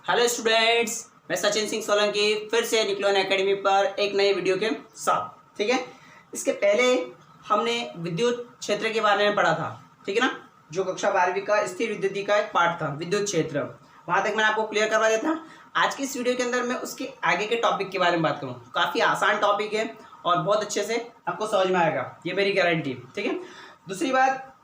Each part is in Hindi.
हेलो स्टूडेंट्स, मैं सचिन सिंह सोलंकी फिर से न्यूक्लियन एकेडमी पर एक नई वीडियो के साथ। ठीक है, इसके पहले हमने विद्युत क्षेत्र के बारे में पढ़ा था। ठीक है ना, जो कक्षा 12वीं का स्थिर विद्युत का एक पार्ट था विद्युत क्षेत्र, वहां तक मैंने आपको क्लियर करवा दिया था। आज की इस वीडियो के अंदर मैं उसके आगे के टॉपिक के बारे में बात करूँ। काफ़ी आसान टॉपिक है और बहुत अच्छे से आपको समझ में आएगा, ये मेरी गारंटी। ठीक है, दूसरी बात,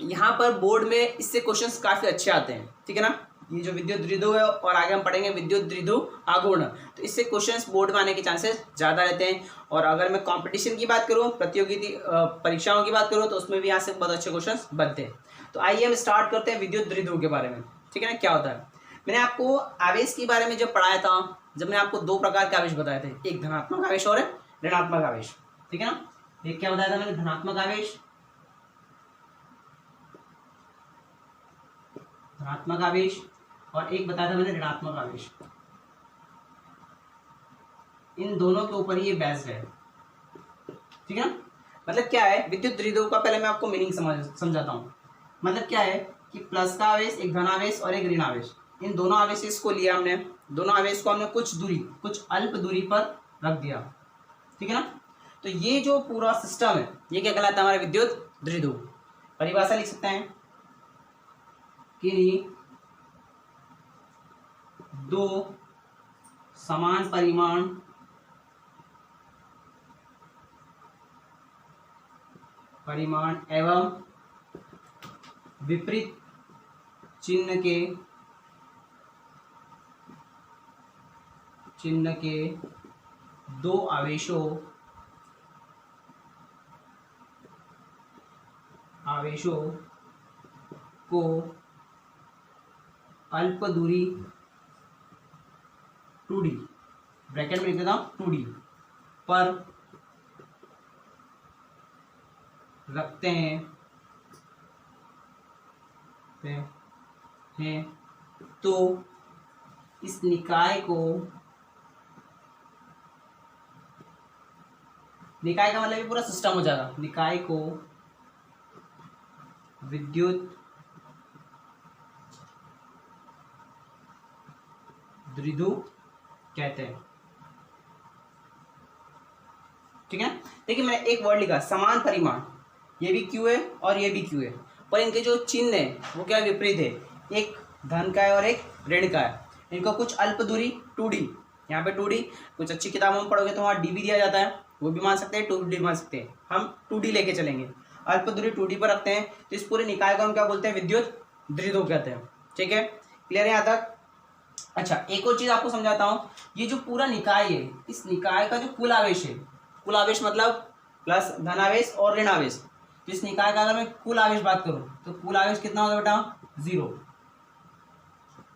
यहाँ पर बोर्ड में इससे क्वेश्चंस काफ़ी अच्छे आते हैं। ठीक है ना, ये जो विद्युत द्विध्रुव है और आगे हम पढ़ेंगे विद्युत द्विध्रुव आघूर्ण, तो इससे क्वेश्चंस बोर्ड में आने के चांसेस ज़्यादा रहते हैं। और अगर मैं कंपटीशन की बात करूँ, प्रतियोगिता परीक्षाओं की बात करूँ, तो उसमें भी यहाँ से बहुत अच्छे क्वेश्चंस बनते हैं। तो आइए हम स्टार्ट करते हैं विद्युत द्विध्रुव के बारे में। ठीक है ना, क्या होता है। मैंने आपको आवेश के बारे में जब पढ़ाया था, जब मैंने आपको दो प्रकार के आवेश बताए थे, एक धनात्मक आवेश और ऋणात्मक आवेश। ठीक है ना, एक क्या बताया था मैंने, धनात्मक आवेश, धनात्मक आवेश, और एक बताया था मैंने ऋणात्मक आवेश। इन दोनों के ऊपर ये बेस्ड है। ठीक है, मतलब क्या है विद्युत द्विध्रुव का, पहले मैं आपको मीनिंग समझाता हूँ। मतलब क्या है कि प्लस का आवेश, एक धन आवेश और एक ऋण आवेश, इन दोनों आवेश को लिया हमने, दोनों आवेश को हमने कुछ दूरी, कुछ अल्प दूरी पर रख दिया। ठीक है ना, तो ये जो पूरा सिस्टम है ये क्या कहलाता है, हमारा विद्युत द्विध्रुव। परिभाषा लिख सकते हैं कि दो समान परिमाण एवं विपरीत चिन्ह के दो आवेशों को अल्प दूरी 2D, ब्रैकेट में लिख देता हूं 2D पर रखते हैं तो इस निकाय का मतलब ये पूरा सिस्टम हो जाएगा। निकाय को विद्युत द्विध्रुव कहते हैं। ठीक है, देखिए मैंने एक वर्ड लिखा समान परिमाण, ये भी क्यू है और ये भी क्यू है, पर इनके जो चिन्ह है वो क्या विपरीत है, एक धन का है और एक ऋण का है। इनको कुछ अल्प दूरी 2D, यहाँ पे 2D, कुछ अच्छी किताबों में पढ़ोगे तो वहाँ D भी दिया जाता है, वो भी मान सकते हैं, 2D मान सकते हैं, हम 2D लेके चलेंगे। अल्प दूरी 2D पर रखते हैं, तो इस पूरे निकाय को हम क्या बोलते हैं, विद्युत द्विध्रुव कहते हैं। ठीक है, क्लियर है यहाँ तक। अच्छा, एक और चीज आपको समझाता हूँ, ये जो पूरा निकाय है, इस निकाय का जो कुल आवेश है, कुल आवेश मतलब प्लस धनावेश और ऋण आवेश, तो इस निकाय का अगर मैं कुल आवेश बात करूं तो कुल आवेश कितना होगा बेटा, 0।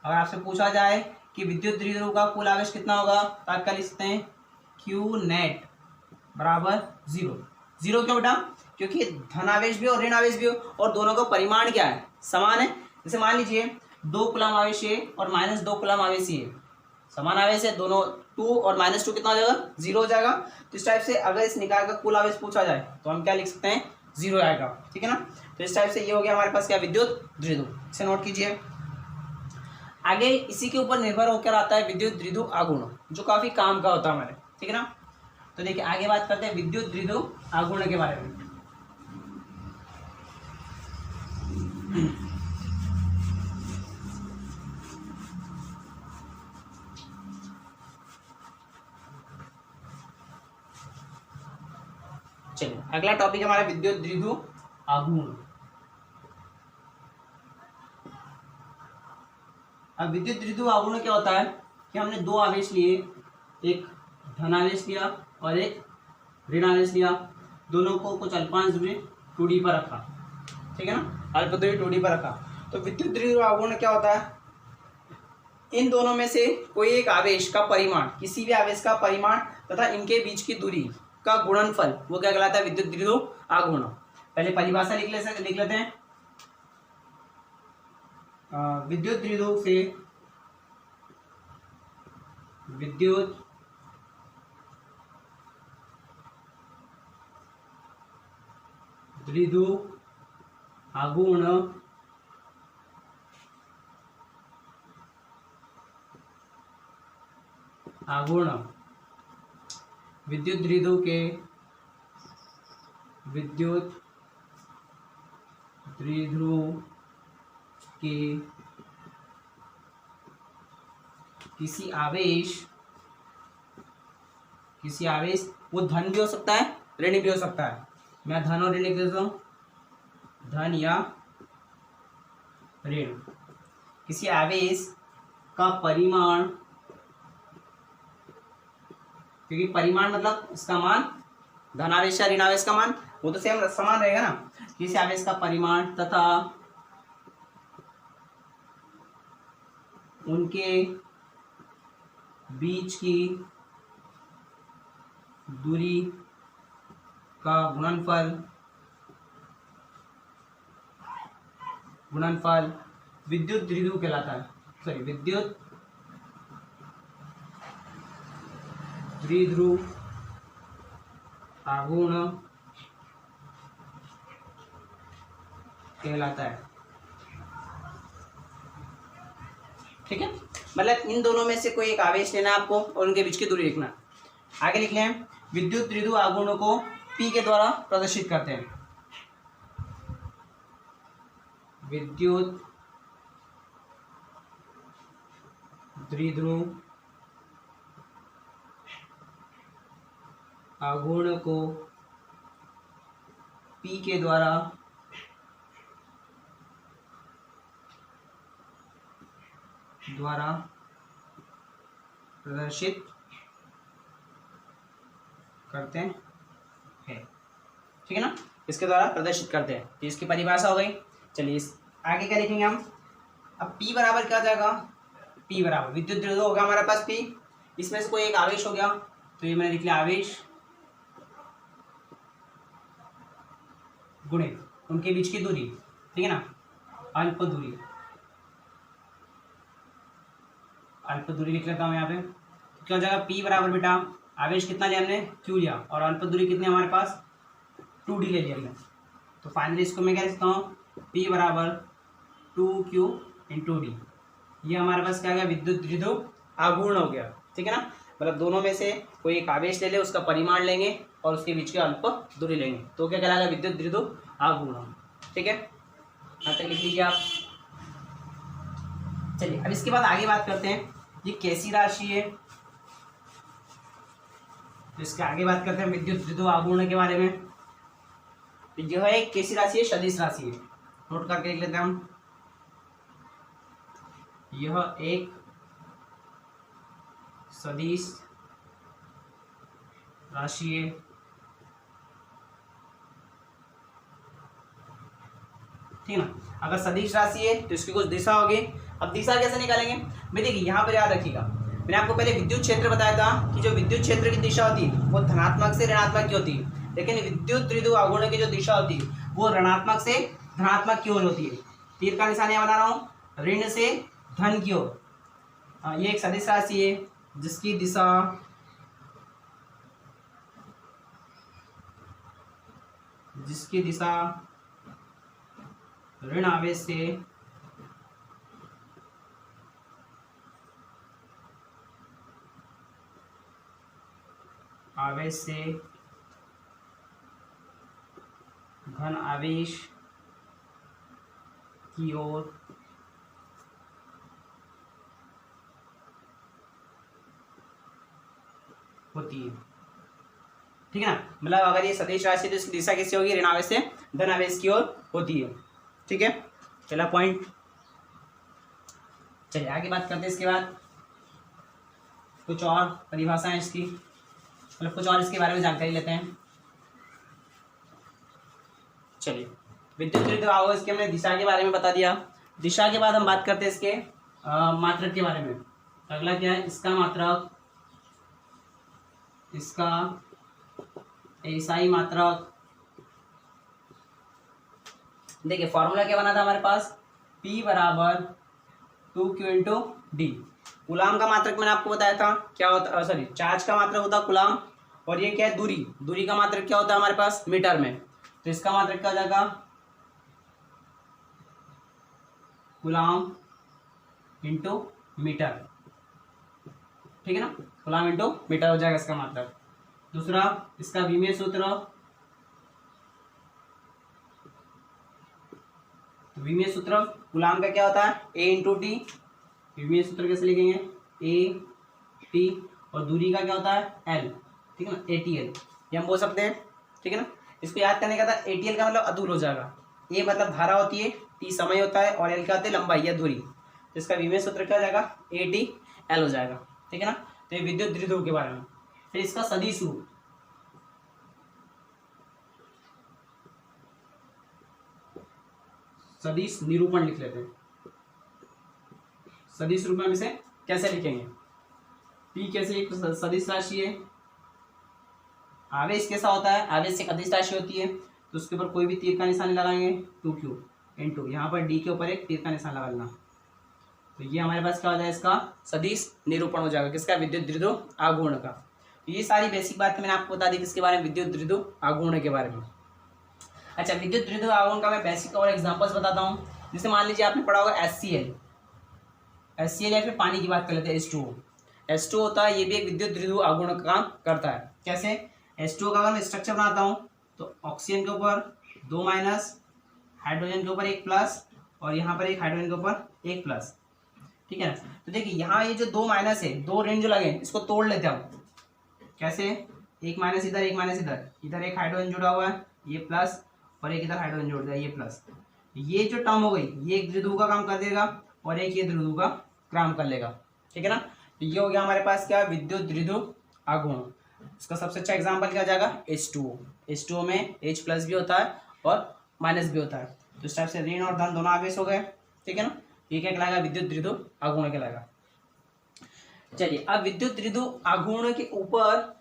अगर आपसे पूछा जाए कि विद्युत द्विध्रुव का कुल आवेश कितना होगा, तो आप क्या लिख सकते हैं, Q नेट बराबर 0। 0 क्यों बेटा, क्योंकि धनावेश भी और ऋण आवेश भी हो और दोनों का परिमाण क्या है, समान है। जैसे मान लीजिए 2 कूलम आवेश है और -2 कूलम आवेश है, समान आवेश है, दोनों 2 और -2 कितना हो जाएगा, 0 हो जाएगा। तो इस टाइप से अगर इस निकाय का कुल आवेश पूछा जाए तो हम क्या लिख सकते हैं, 0 आएगा। ठीक है ना, तो इस टाइप से ये हो गया हमारे पास क्या, विद्युत द्विध्रुव। इसे नोट कीजिए। आगे इसी के ऊपर निर्भर होकर आता है विद्युत द्विध्रुव आघूर्ण, जो काफी काम का होता है हमारे। ठीक है ना, तो देखिए आगे बात करते हैं विद्युत द्विध्रुव आघूर्ण के बारे में। चलिए, अगला टॉपिक हमारा विद्युत द्विध्रुव आघूर्ण। अब विद्युत द्विध्रुव आघूर्ण क्या होता है कि हमने दो आवेश लिए, एक धनावेश लिया और एक ऋण आवेश लिया, दोनों को कुछ अल्पांश दूरी 2D पर रखा। ठीक है ना, अल्प दूरी 2D पर रखा। तो विद्युत द्विध्रुव आघूर्ण क्या होता है, इन दोनों में से कोई एक आवेश का परिमाण, किसी भी आवेश का परिमाण तथा इनके बीच की दूरी का गुणनफल, वो क्या कहलाता है, विद्युत द्विध्रुव आघूर्ण। पहले परिभाषा लिख लेते हैं। विद्युत द्विध्रुव से विद्युत द्विध्रुव आघूर्ण आघूर्ण विद्युत द्विध्रुव के किसी आवेश वो धन भी हो सकता है, ऋण भी हो सकता है। मैं धन और ऋण लिख देता हूँ, धन या ऋण। किसी आवेश का परिमाण, क्योंकि परिमाण मतलब इसका मान, धनावेश या ऋणावेश का मान वो तो सेम समान रहेगा ना। किसी आवेश का परिमाण तथा उनके बीच की दूरी का गुणनफल विद्युत द्विध्रुव कहलाता है। सॉरी, विद्युत द्विध्रुव आघूर्ण कहलाता है। ठीक है, मतलब इन दोनों में से कोई एक आवेश लेना आपको और उनके बीच की दूरी लिखना। आगे लिख लें, विद्युत द्विध्रुव आघूर्णों को P के द्वारा प्रदर्शित करते हैं। विद्युत द्विध्रुव आघूर्ण को P के द्वारा प्रदर्शित करते हैं। ठीक है ना, इसके द्वारा प्रदर्शित करते हैं। तो इसकी परिभाषा हो गई। चलिए इस आगे क्या लिखेंगे हम। अब P बराबर क्या हो जाएगा, P बराबर विद्युत द्विध्रुव होगा हमारे पास P, इसमें से कोई एक आवेश हो गया, तो ये मैंने लिख लिया आवेश गुणित उनके बीच की दूरी। ठीक है ना, अल्प दूरी लिख लेता हूँ यहाँ पे। क्या हो जाएगा, P बराबर बेटा आवेश कितना लिया हमने, Q लिया, और अल्प दूरी कितनी हमारे पास 2D ले लिया हमने। तो फाइनली इसको मैं क्या लिखता हूँ, P बराबर 2Q × D। ये हमारे पास क्या गया, विद्युत द्विध्रुव आघूर्ण हो गया। ठीक है ना, मतलब दोनों में से कोई एक आवेश ले ले, उसका परिमाण लेंगे और उसके बीच की अल्प दूरी लेंगे, तो क्या कहलाएगा, विद्युत द्विध्रुव आघूर्ण। ठीक है, यहाँ तक लिख लीजिए आप। चलिए अब इसके बाद आगे बात करते हैं, ये कैसी राशि है। तो इसके आगे बात करते हैं विद्युत द्विध्रुव आघूर्ण के बारे में। तो यह एक कैसी राशि है, सदिश राशि है। नोट करके लिख लेते हैं हम, यह एक सदिश राशि है। ठीक है ना, अगर सदिश राशि है तो इसकी कुछ दिशा होगी। अब दिशा कैसे निकालेंगे भाई, देखिए यहाँ पर याद रखिएगा, मैंने आपको पहले विद्युत क्षेत्र बताया था कि जो विद्युत क्षेत्र की दिशा होती है वो धनात्मक से ऋणात्मक की होती है, लेकिन विद्युत द्विध्रुव आघूर्ण की जो दिशा होती है वो ऋणात्मक से धनात्मक की ओर होती है। तीर का निशान यहाँ बना रहा हूँ, ऋण से धन की ओर। ये एक सदिश राशि है जिसकी दिशा ऋण आवेश से धन आवेश की ओर होती है। ठीक है ना, मतलब अगर ये सदिश राशि तो इसकी दिशा कैसी होगी, ऋणावेश से धनावेश की ओर होती है। ठीक है, पहला पॉइंट। चलिए आगे बात करते हैं। इसके बाद कुछ और परिभाषाएं इसकी, मतलब कुछ और इसके बारे में जानकारी लेते हैं। चलिए, विद्युत द्विध्रुव आघूर्ण इसके हमने दिशा के बारे में बता दिया। दिशा के बाद हम बात करते हैं इसके मात्रक के बारे में। अगला क्या है, इसका मात्रक, इसका एसआई मात्रक। देखिए फॉर्मूला क्या बना था हमारे पास, P बराबर 2Q × D। कूलाम का मात्रक मैंने आपको बताया था क्या होता, सॉरी चार्ज का मात्रक होता कूलाम, और ये क्या है, दूरी का मात्रक क्या होता है हमारे पास मीटर में। तो इसका मात्रक क्या हो जाएगा, कूलाम × मीटर। ठीक है ना, कूलाम इंटू मीटर हो जाएगा इसका मतलब। दूसरा इसका विमीय सूत्र, तो विमीय सूत्र कूलाम का क्या होता है, ए इंटू टी। विमीय सूत्र कैसे लिखेंगे, ए टी, और दूरी का क्या होता है, एल, ठीक है ना, ए टी एल, ये हम बोल सकते हैं। ठीक है ना, इसको याद करने का था, ए टी एल का मतलब अदूर हो जाएगा। ए मतलब धारा होती है, टी समय होता है, और एल क्या होता है, लंबाई या दूरी। तो इसका विमीय सूत्र क्या हो जाएगा, ए टी एल हो जाएगा। ठीक है ना, तो ये विद्युत द्विध्रुव के बारे में। फिर इसका सदिश रूप, सदिश निरूपण लिख लेते हैं। सदिश रूप में हम इसे कैसे लिखेंगे, पी कैसे एक सदिश राशि है, आवेश कैसा होता है, आवेश एक अदिश राशि होती है, तो उसके ऊपर कोई भी तीर का निशान लगाएंगे, 2q इंटू यहाँ पर डी के ऊपर एक तीर का निशान लगा लेना। तो ये हमारे पास क्या हो जाएगा, इसका सदिश निरूपण हो जाएगा, किसका, विद्युत द्विध्रुव आघूर्ण का। तो ये सारी बेसिक बातें मैंने आपको बता दी किसके बारे में, विद्युत द्विध्रुव आघूर्ण के बारे में। अच्छा, विद्युत द्विध्रुव आघूर्ण का मैं बेसिक और एग्जांपल्स बताता हूँ। जैसे मान लीजिए आपने पढ़ा होगा HCl, या फिर पानी की बात कर लेते हैं H2O होता है, ये भी एक विद्युत द्विध्रुव आघूर्ण का काम करता है। कैसे, H2O का अगर मैं स्ट्रक्चर बनाता हूँ तो ऑक्सीजन के ऊपर 2 माइनस, हाइड्रोजन के ऊपर 1 प्लस, और यहाँ पर एक हाइड्रोजन के ऊपर 1 प्लस। ठीक है ना, तो देखिए यहाँ ये जो 2 माइनस है, 2 ऋण जो लगे इसको तोड़ लेते हैं हम। कैसे, 1 माइनस इधर, 1 माइनस इधर, इधर एक हाइड्रोजन जुड़ा हुआ है, ये प्लस, और एक इधर हाइड्रोजन जोड़ दिया, ये प्लस। ये जो टर्म हो गई, ये एक द्विध्रुव का काम कर देगा, और एक ये द्विध्रुव का काम कर लेगा। ठीक है ना, तो ये हो गया हमारे पास क्या, विद्युत द्विध्रुव आघूर्ण। इसका सबसे अच्छा एग्जाम्पल क्या हो जाएगा, H2O में H प्लस भी होता है और माइनस भी होता है, तो इस टाइप से ऋण और धन दोनों आवेश हो गए। ठीक है ना, ये क्या कहलाएगा, विद्युत द्विध्रुव आघूर्ण कहलाएगा। चलिए, अब विद्युत द्विध्रुव आघूर्ण के ऊपर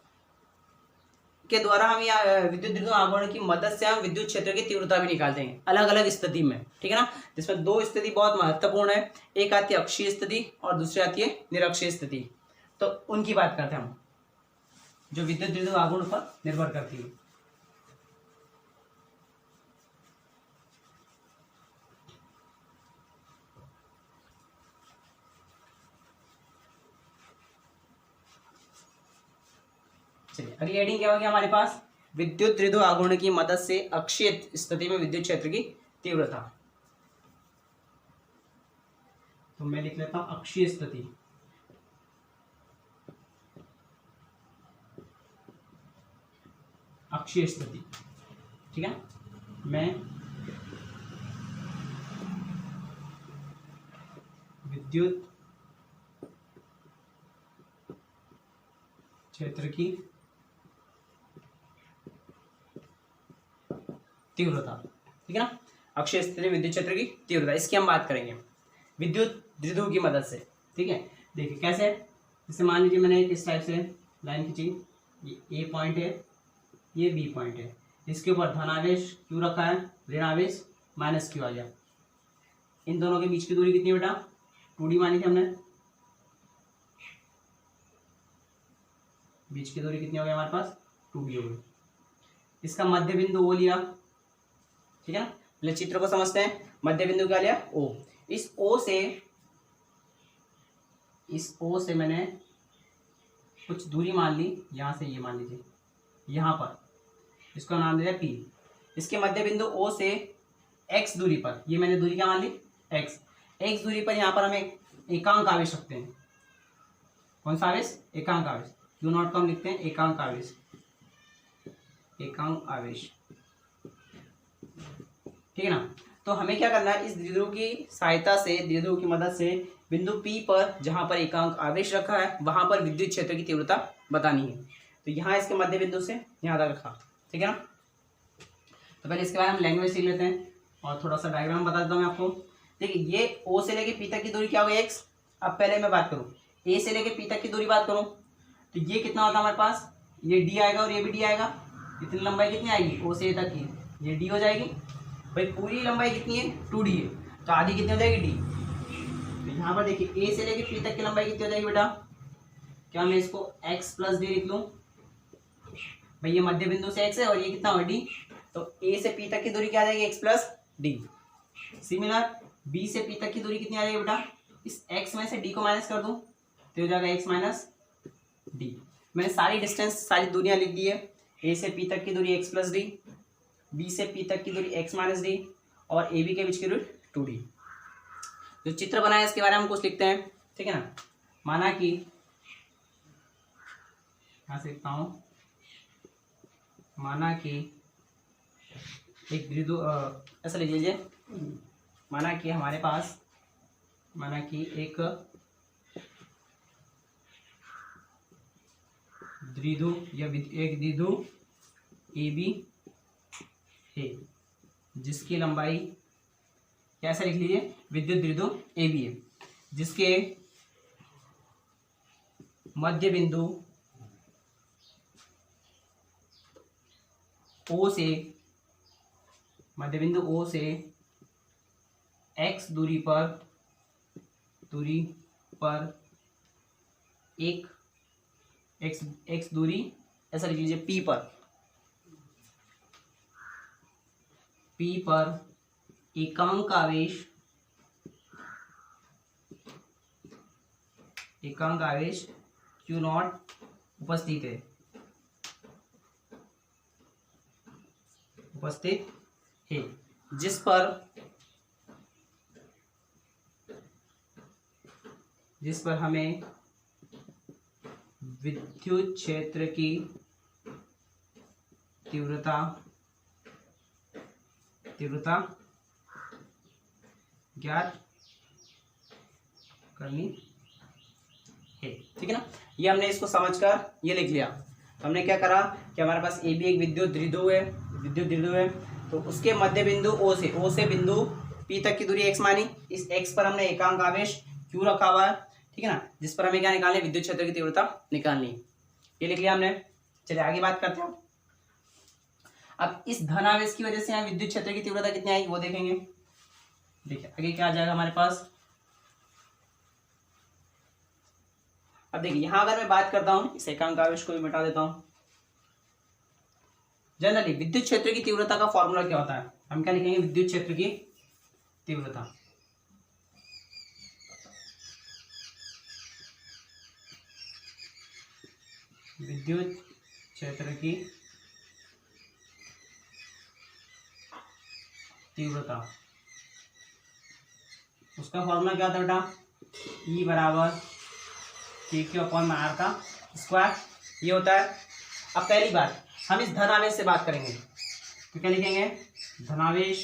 के द्वारा हम या विद्युत द्विध्रुव आघूर्ण की मदद से हम विद्युत क्षेत्र की तीव्रता भी निकालते हैं अलग अलग स्थिति में। ठीक है ना, जिसमें 2 स्थिति बहुत महत्वपूर्ण है, एक आती है अक्षीय स्थिति और दूसरी आती है निरक्षीय स्थिति। तो उनकी बात करते हैं हम, जो विद्युत द्विध्रुव आघूर्ण पर निर्भर करती है। चलिए, अगली हेडिंग क्या होगी हमारे पास, विद्युत द्विध्रुव आघूर्ण की मदद से अक्षीय स्थिति में विद्युत क्षेत्र की तीव्रता। तो मैं लिख लेता हूं अक्षीय स्थिति, अक्षीय स्थिति। ठीक है, मैं विद्युत क्षेत्र की तीव्रता। ठीक है ना, अक्षीय स्थिति विद्युत क्षेत्र की तीव्रता, इसकी हम बात करेंगे विद्युत द्विध्रुव की मदद से। ठीक है, देखिए कैसे, जैसे मान लीजिए मैंने इस टाइप से लाइन खींची, ये A पॉइंट है, ये B पॉइंट है, इसके ऊपर धनावेश Q रखा है, ऋण आवेश माइनस Q आ गया। इन दोनों के बीच की दूरी कितनी बेटा, 2D मानी थी हमने, बीच की दूरी कितनी हो गई हमारे पास, 2D हो गई। इसका मध्य बिंदु O लिया। ठीक है ना, पहले चित्र को समझते हैं। मध्य बिंदु क्या लिया, O। इस O से मैंने कुछ दूरी मान ली, यहां से ये मान लीजिए, यहां पर इसका नाम दिया P। इसके मध्य बिंदु O से x दूरी पर, ये मैंने दूरी क्या मान ली, x दूरी पर यहाँ पर हम एक एकांक आवेश रखते हैं। कौन सा आवेश, एकांक आवेश, Q नॉट को हम लिखते हैं एकांक आवेश, एकांक आवेश। ठीक है ना, तो हमें क्या करना है, इस द्विध्रुव की सहायता से, द्विध्रुव की मदद से बिंदु P पर जहां पर एकांक आवेश रखा है वहां पर विद्युत क्षेत्र की तीव्रता बतानी है। तो यहाँ इसके मध्य बिंदु से यहाँ तक रखा। ठीक है ना, तो पहले इसके बारे में लैंग्वेज सीख लेते हैं और थोड़ा सा डायग्राम बता देता हूँ मैं आपको। देखिए, ये O से लेके P तक की दूरी क्या होगी, x। अब पहले मैं बात करूँ A से लेके P तक की दूरी बात करूँ, तो ये कितना होता है हमारे पास, ये D आएगा और ये भी D आएगा। इतनी लंबाई कितनी आएगी O से A तक की, ये D हो जाएगी। भाई पूरी लंबाई कितनी है, 2D है, तो आधी कितनी हो जाएगी, D। तो यहाँ पर देखिए A से लेके P तक की लंबाई कितनी हो जाएगी बेटा, क्या मैं इसको x प्लस D लिख लूँ। भाई ये मध्य बिंदु से x है और ये कितना हो D, तो A से P तक की दूरी क्या आ जाएगी, x plus D। Similar B से P तक की दूरी कितनी आ जाएगी बेटा, इस x में से D को माइनस कर दूँ तो हो जाएगा x माइनस डी। मैंने सारी डिस्टेंस, सारी दूरियां लिख दी है। ए से पी तक की दूरी x प्लस डी, बी से पी तक की दूरी x माइनस डी, और ए बी के बीच की दूरी 2d। जो चित्र बनाया इसके बारे में हम कुछ लिखते हैं, ठीक है ना। माना कि यहां से लिखता हूं, माना कि एक द्विध्रुव, ऐसा लिख लीजिए, माना कि हमारे पास, माना कि एक द्विध्रुव या एक द्विध्रुव ए बी है, जिसकी लंबाई, कैसे लिख लीजिए, विद्युत द्विध्रुव ए बी है, जिसके मध्य बिंदु ओ से, मध्य बिंदु ओ से x दूरी पर एक x दूरी, ऐसा लिख लीजिए, p पर एकांक आवेश q नॉट उपस्थित है, जिस पर हमें विद्युत क्षेत्र की तीव्रता ज्ञात करनी है, ठीक है ना। ये हमने इसको समझकर ये लिख लिया। तो हमने क्या करा कि हमारे पास ए बी एक विद्युत द्विध्रुव है, तो उसके मध्य बिंदु ओ से बिंदु पी तक की दूरी x मानी। इस x पर हमने एकांक आवेश q रखा हुआ है, ठीक है ना, जिस पर हमें क्या निकालनी, विद्युत क्षेत्र की तीव्रता निकालनी। ये लिख लिया हमने। चलिए आगे बात करते हैं। अब इस धन आवेश की वजह से यहाँ विद्युत क्षेत्र की तीव्रता कितनी आएगी वो देखेंगे। देखिए आगे क्या आ जाएगा हमारे पास। अब देखिए यहां अगर मैं बात करता हूं, इस एकांक आवेश को भी मिटा देता हूं। जनरली विद्युत क्षेत्र की तीव्रता का फॉर्मूला क्या होता है, हम क्या लिखेंगे, विद्युत क्षेत्र की तीव्रता, विद्युत क्षेत्र की तीव्रता, उसका फॉर्मूला क्या होता है बेटा, E बराबर KQ अपॉन R का स्क्वायर, ये होता है। अब पहली बात हम इस धन आवेश से बात करेंगे, तो क्या लिखेंगे, धनावेश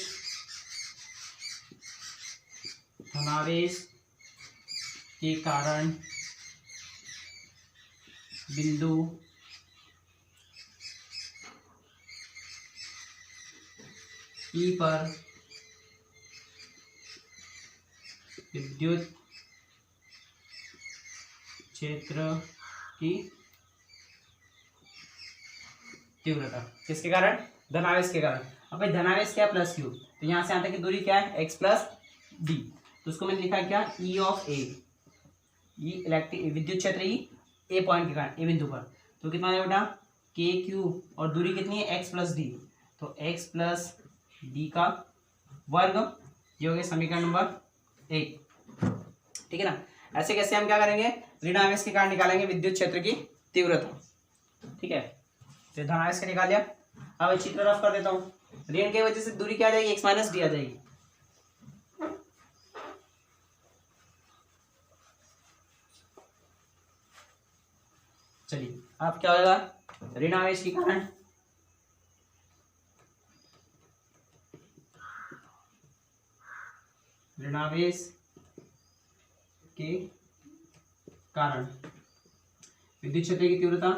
के कारण बिंदु E पर विद्युत क्षेत्र की तीव्रता, किसके कारण, धनावेश के कारण। अब भाई धनावेश क्या, प्लस क्यू, तो यहां से यहां तक की दूरी क्या है, x प्लस डी, तो उसको मैंने लिखा क्या, E of A, E electric विद्युत क्षेत्र E ए पॉइंट के कारण, ए बिंदु पर, तो कितना है बेटा, के क्यू, और दूरी कितनी है, x प्लस डी, तो x प्लस डी का वर्ग, ये हो गया समीकरण नंबर 1, ठीक है ना। ऐसे कैसे हम क्या करेंगे, ऋण आवेश के कारण निकालेंगे विद्युत क्षेत्र की तीव्रता, ठीक है। तो धन आवेश का निकाल लिया। अब चित्र रफ कर देता हूँ। ऋण की वजह से दूरी क्या आ जाएगी, x माइनस डी आ जाएगी। चलिए अब क्या होगा, ऋण आवेश के कारण ऋणावेश के कारण विद्युत क्षेत्र की तीव्रता,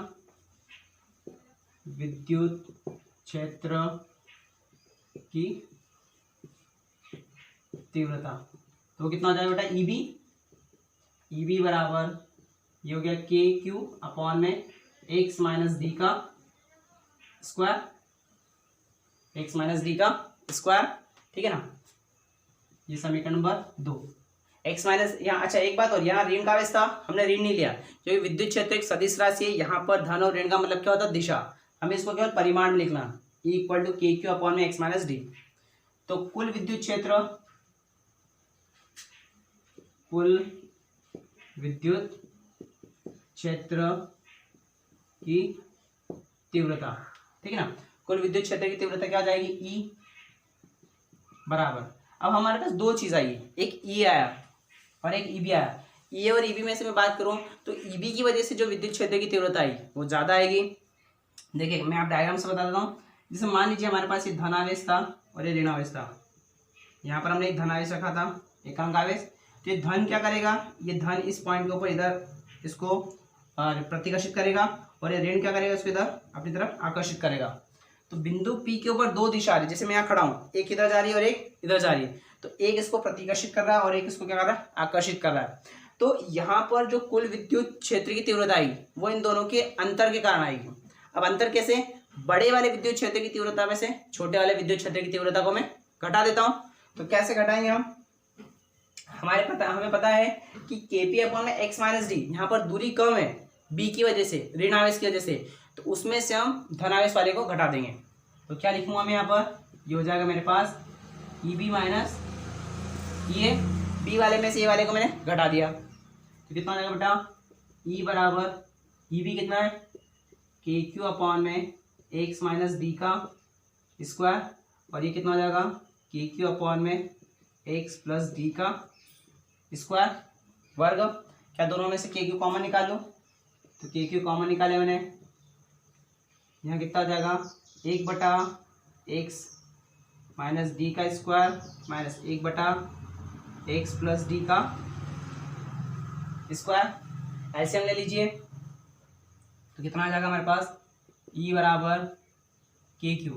विद्युत क्षेत्र की तीव्रता, तो कितना हो जाएगा बेटा, ईबी बराबर, ये हो गया के क्यू अपॉन में एक्स माइनस डी का स्क्वायर, ठीक है ना। ये समीकरण नंबर 2, x माइनस, यहाँ अच्छा एक बात और, यहाँ ऋण का आवेश था, हमने ऋण नहीं लिया क्योंकि विद्युत क्षेत्र एक सदिश राशि है। यहाँ पर धन और ऋण का मतलब क्या होता है, दिशा। हमें इसको केवल परिमाण में लिखना, E इक्वल टू के क्यू अपॉन में एक्स माइनस डी। तो कुल विद्युत क्षेत्र की तीव्रता, ठीक है ना। कुल विद्युत क्षेत्र की तीव्रता क्या आ जाएगी, ई बराबर, अब हमारे पास दो चीज आई, एक ई आया और एक ईबी आया। ई और ईबी में से मैं बात करूं तो ईबी की वजह से जो विद्युत क्षेत्र की तीव्रता आई वो ज्यादा आएगी। देखिए मैं आप डायग्राम से बता देता हूँ। जैसे मान लीजिए हमारे पास ये धनावेश था और ये ऋणावेश था। यहाँ पर हमने एक धनावेश रखा था, एकांक आवेश। तो ये धन क्या करेगा, ये धन इस पॉइंट के ऊपर इधर इसको प्रतिकर्षित करेगा और ये ऋण क्या करेगा, इसको इधर अपनी तरफ आकर्षित करेगा। तो बिंदु पी के ऊपर दो दिशा आ रही है, जैसे मैं यहाँ खड़ा हूँ, एक इधर जा रही है और एक इधर जा रही है। तो एक इसको प्रतिकर्षित कर रहा है और एक इसको क्या कर रहा है, आकर्षित कर रहा है। तो यहाँ पर जो कुल विद्युत क्षेत्र की तीव्रता आई वो इन दोनों के अंतर के कारण आएगी। अब अंतर कैसे, बड़े वाले विद्युत क्षेत्र की तीव्रता में से छोटे वाले विद्युत क्षेत्र की तीव्रता को मैं घटा देता हूँ। तो कैसे घटाएंगे हम, हमें पता है कि केपी अपॉन में एक्स माइनस डी, यहाँ पर दूरी कम है बी की वजह से, ऋण आवेश की वजह से, तो उसमें से हम धनावेश वाले को घटा देंगे। तो क्या लिखूंगा मैं यहाँ पर, ये हो जाएगा मेरे पास ई बी माइनस ये बी वाले में से ए वाले को मैंने घटा दिया। तो कितना हो जाएगा बेटा, ई बराबर ई बी कितना है, के क्यू अपॉन में एक्स माइनस डी का स्क्वायर, और ये कितना हो जाएगा, के क्यू अपॉन में एक्स प्लस डी का स्क्वायर वर्ग। क्या दोनों में से के क्यू कॉमन निकाल लो, तो के क्यू कॉमन निकाले मैंने, यहाँ कितना हो जाएगा, एक बटा एक्स माइनस डी का स्क्वायर माइनस एक बटा एक्स प्लस डी का स्क्वायर। एलसीएम ले लीजिए, तो कितना आ जाएगा हमारे पास, ई बराबर के क्यू।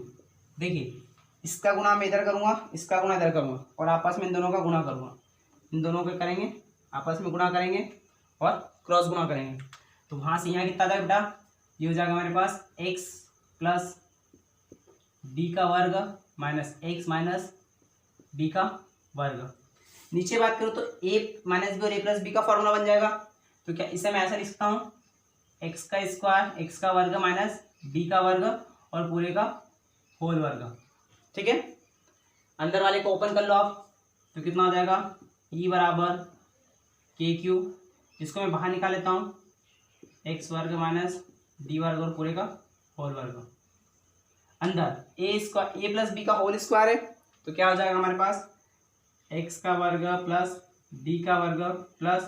देखिए इसका गुणा मैं इधर करूँगा, इसका गुणा इधर करूँगा और आपस में इन दोनों का गुणा करूँगा, इन दोनों को करेंगे आपस में गुणा करेंगे और क्रॉस गुणा करेंगे। तो वहाँ से यहाँ कितना आ जाएगा बेटा, ये हो जाएगा हमारे पास एक्स प्लस डी का वर्ग माइनस एक्स माइनस डी का वर्ग। नीचे बात करूँ तो ए माइनस बी और ए प्लस बी का फॉर्मूला बन जाएगा। तो क्या इसे मैं ऐसा लिख सकता हूँ, एक्स का स्क्वायर एक्स का वर्ग माइनस डी का वर्ग और पूरे का होल वर्ग, ठीक है। अंदर वाले को ओपन कर लो आप, तो कितना हो जाएगा, ई बराबर के क्यू, इसको मैं बाहर निकाल लेता हूँ, एक्स वर्ग माइनस डी वर्ग और पूरे का होल वर्ग। अंदर ए स्क्वायर ए प्लस बी का होल स्क्वायर है, तो क्या हो जाएगा हमारे पास, एक्स का वर्ग प्लस डी का वर्ग प्लस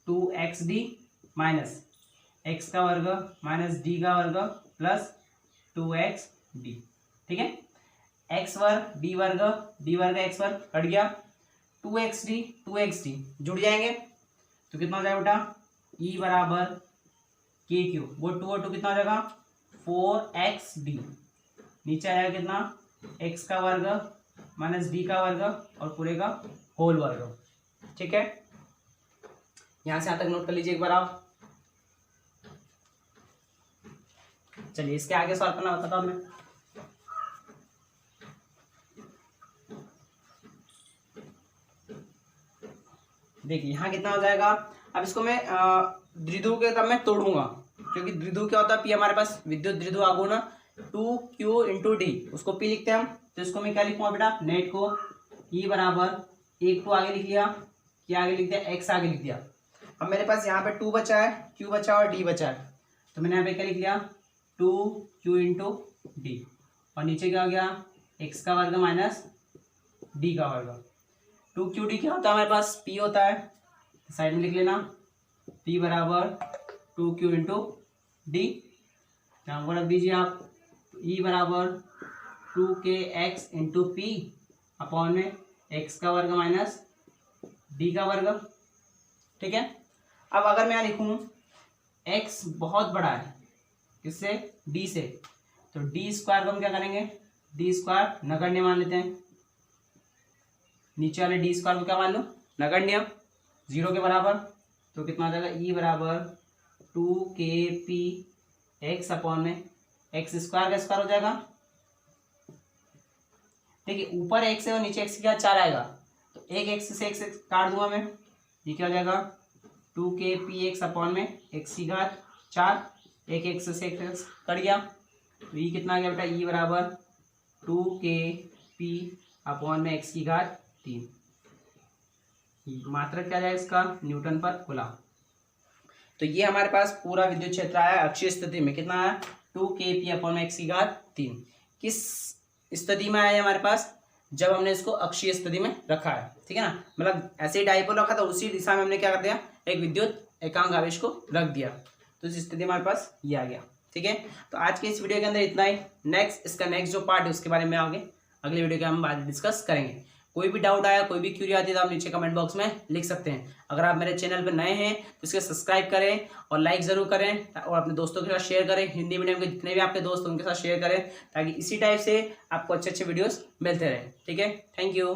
2xd माइनस एक्स का वर्ग माइनस डी का वर्ग प्लस 2xd, ठीक है। एक्स वर्ग डी वर्ग एक्स वर्ग कट गया, 2xd जुड़ जाएंगे, तो कितना हो जाएगा बेटा, ई बराबर के क्यू, वो 2 और 2 कितना हो जाएगा, 4xd, नीचे आ जाएगा कितना, एक्स का वर्ग माइनस डी का वर्ग और पूरे का होल वर्ग, ठीक है। यहां से यहां तक नोट कर लीजिए एक बार आप। चलिए इसके आगे सॉल्व करना बताता हूं मैं। देखिए यहाँ कितना हो जाएगा, अब इसको मैं द्विध्रुव के तब मैं तोड़ूंगा, क्योंकि द्विध्रुव क्या होता है, पी हमारे पास विद्युत द्विध्रुव आघूर्ण 2q इंटू डी, उसको पी लिखते हैं हम। तो इसको मैं क्या लिखूंगा बेटा, नेट को ई बराबर एक टू आगे लिख लिया, क्या आगे लिख दिया, एक्स आगे लिख दिया। अब मेरे पास यहाँ पे 2 बचा है, q बचा और d बचा है, तो मैंने यहाँ पे क्या लिख लिया, 2q इंटू डी, और नीचे क्या हो गया, x का वर्ग माइनस d का वर्ग। 2qd क्या होता है हमारे पास, p होता है, साइड में लिख लेना, p बराबर 2q इंटू डी, यहाँ पर रख दीजिए आप, e बराबर 2kx इंटू पी अपॉन में x का वर्ग माइनस डी का वर्ग, ठीक है। अब अगर मैं यहाँ लिखूँ x बहुत बड़ा है किससे, d से, तो डी स्क्वायर को हम क्या करेंगे, डी स्क्वायर नगण्य मान लेते हैं, नीचे वाले डी स्क्वायर को क्या मान लो, नगण्य, 0 के बराबर। तो कितना आ जाएगा, ई बराबर 2kpx अपॉन में एक्स स्क्वायर का स्क्वायर हो जाएगा। देखिए ऊपर x है और नीचे x की घात 4 आएगा, तो एक x से x काट दूंगा मैं, ये क्या हो जाएगा, 2kpx अपॉन में x की घात 4, एक x से x कट गया, तो ये कितना आ गया बेटा, ई बराबर 2kp अपॉन में x की घात 3। मात्रक क्या जाएगा इसका, न्यूटन पर कूलम। तो ये हमारे पास पूरा विद्युत क्षेत्र आया अक्षीय स्थिति में, कितना आया 2kp/x3। किस स्थिति में आया हमारे पास, जब हमने इसको अक्षीय स्थिति में रखा है, ठीक है ना, मतलब ऐसे डाइपोल रखा था उसी दिशा में हमने क्या कर दिया, एक विद्युत एकांक आवेश को रख दिया, तो इस स्थिति में हमारे पास ये आ गया। ठीक है, तो आज के इस वीडियो के अंदर इतना ही। इसका नेक्स्ट जो पार्ट है उसके बारे में आगे अगले वीडियो के हम बाद डिस्कस करेंगे। कोई भी डाउट आया, कोई भी क्यूरी आती है तो आप नीचे कमेंट बॉक्स में लिख सकते हैं। अगर आप मेरे चैनल पर नए हैं तो इसके सब्सक्राइब करें और लाइक ज़रूर करें और अपने दोस्तों के साथ शेयर करें। हिंदी मीडियम के जितने भी आपके दोस्त हैं उनके साथ शेयर करें ताकि इसी टाइप से आपको अच्छे अच्छे वीडियोस मिलते रहें। ठीक है, थैंक यू।